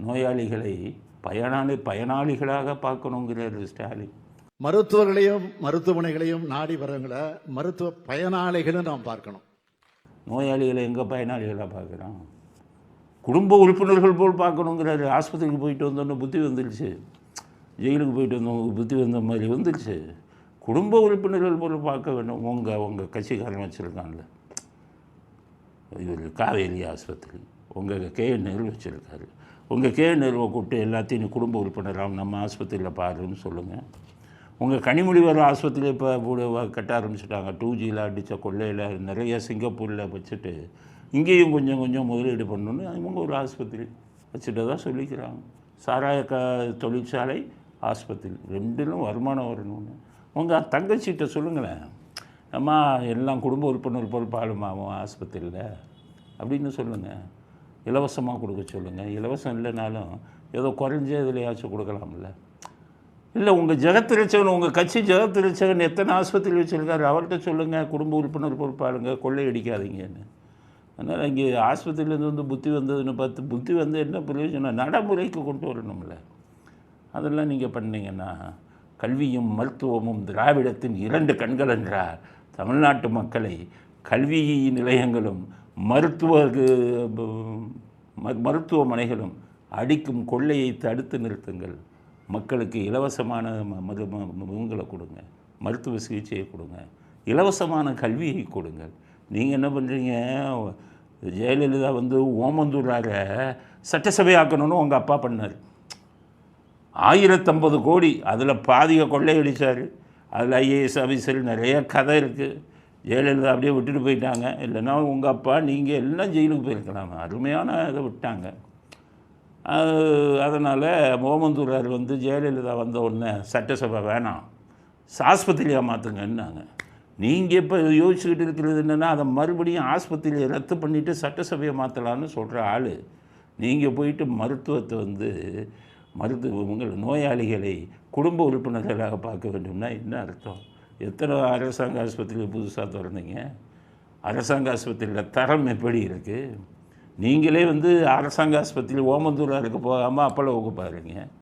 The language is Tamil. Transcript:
நோயாளிகளை பயனாளிகளாக பார்க்கணுங்கிறார் ஸ்டாலின். மருத்துவர்களையும் மருத்துவமனைகளையும் நாடி வரவங்களை மருத்துவ பயனாளிகளும் நாம் பார்க்கணும். நோயாளிகளை எங்கே பயனாளிகளாக பார்க்குறோம்? குடும்ப உறுப்பினர்கள் போல் பார்க்கணுங்கிறாரு. ஆஸ்பத்திரிக்கு போயிட்டு வந்தோன்னு புத்தி வந்துடுச்சு, ஜெயிலுக்கு போயிட்டு வந்தவங்க புத்தி வந்த மாதிரி வந்துடுச்சு. குடும்ப உறுப்பினர்கள் போல் பார்க்க வேண்டும். உங்கள் கட்சிக்காரன் வச்சுருக்கான்ல இவர் காவேரி ஆஸ்பத்திரி, உங்கள் கேஎன்ஆர் வச்சுருக்காரு. உங்கள் கேஎன்ஆர்வை கூப்பிட்டு எல்லாத்தையும் குடும்ப உறுப்பினராக நம்ம ஆஸ்பத்திரியில் பாருன்னு சொல்லுங்கள். உங்கள் கனிமொழிவர் ஆஸ்பத்திரியில் இப்போ கட்ட ஆரம்பிச்சிட்டாங்க. 2Gயில் அடித்த கொள்ளையில் நிறைய சிங்கப்பூரில் வச்சுட்டு இங்கேயும் கொஞ்சம் கொஞ்சம் முதலீடு பண்ணணுன்னு இவங்க ஒரு ஆஸ்பத்திரி வச்சுட்டு தான் சொல்லிக்கிறாங்க. சாராய தொழிற்சாலை, ஆஸ்பத்திரி ரெண்டிலும் வருமானம் வரணும்னு. உங்கள் தங்கச்சிகிட்ட சொல்லுங்களேன், அம்மா எல்லாம் குடும்ப உறுப்பினர் போல் பாலுமாவும் ஆஸ்பத்திரியில் அப்படின்னு சொல்லுங்கள். இலவசமாக கொடுக்க சொல்லுங்கள். இலவசம் இல்லைனாலும் ஏதோ குறைஞ்ச இதுலையாச்சும் கொடுக்கலாம்ல. இல்லை உங்கள் ஜெகத்திரட்சகன், உங்கள் கட்சி ஜெகத்திரட்சகன் எத்தனை ஆஸ்பத்திரி வச்சுருக்காரு, அவர்கிட்ட சொல்லுங்கள் குடும்ப உறுப்பினர் பொறுப்பாளுங்க, கொள்ளையடிக்காதீங்கன்னு. அதனால் இங்கே ஆஸ்பத்திரியிலேருந்து வந்து புத்தி வந்ததுன்னு பார்த்து புத்தி வந்து என்ன பிரயோஜனம்? நடைமுறைக்கு கொண்டு வரணும்ல. அதெல்லாம் நீங்கள் பண்ணீங்கன்னா கல்வியும் மருத்துவமும் திராவிடத்தின் 2 கண்கள் என்றார். தமிழ்நாட்டு மக்களை கல்வி நிலையங்களும் மருத்துவமனைகளும் அடிக்கும் கொள்ளையை தடுத்து நிறுத்துங்கள். மக்களுக்கு இலவசமான இவங்களை கொடுங்க, மருத்துவ சிகிச்சையை கொடுங்க, இலவசமான கல்வியை கொடுங்கள். நீங்கள் என்ன பண்ணுறீங்க? ஜெயலலிதா வந்து ஓமந்தூராக சட்டசபை ஆக்கணும்னு உங்கள் அப்பா பண்ணார். 1050 கோடி, அதில் பாதியை கொள்ளையடித்தார். அதில் ஐஏஎஸ் ஆஃபீஸர் நிறைய கதை இருக்குது. ஜெயலலிதா அப்படியே விட்டுட்டு போயிட்டாங்க. இல்லைன்னா உங்கள் அப்பா நீங்கள் எல்லாம் ஜெயிலுக்கு போயிருக்கலாம். அருமையான இதை விட்டாங்க. அதனால் ஓமந்தூரார் வந்து ஜெயலலிதா வந்த உடனே சட்டசபை வேணாம், ஆஸ்பத்திரியாக மாற்றுங்கன்னாங்க. நீங்கள் இப்போ யோசிச்சுக்கிட்டு இருக்கிறது என்னென்னா அதை மறுபடியும் ஆஸ்பத்திரியை ரத்து பண்ணிவிட்டு சட்டசபையை மாற்றலான்னு சொல்கிற ஆள். நீங்கள் போயிட்டு மருத்துவத்தை வந்து உங்கள் நோயாளிகளை குடும்ப உறுப்பினர்களாக பார்க்க வேண்டும்னா என்ன அர்த்தம்? எத்தனை அரசாங்க ஆஸ்பத்திரியில் புதுசாக திறந்தீங்க? அரசாங்க ஆஸ்பத்திரியில் தரம் எப்படி இருக்குது? நீங்களே வந்து அரசாங்க ஆஸ்பத்திரி ஓமந்தூராருக்கு போகாமல் அப்பளவுக்கு பாருங்க.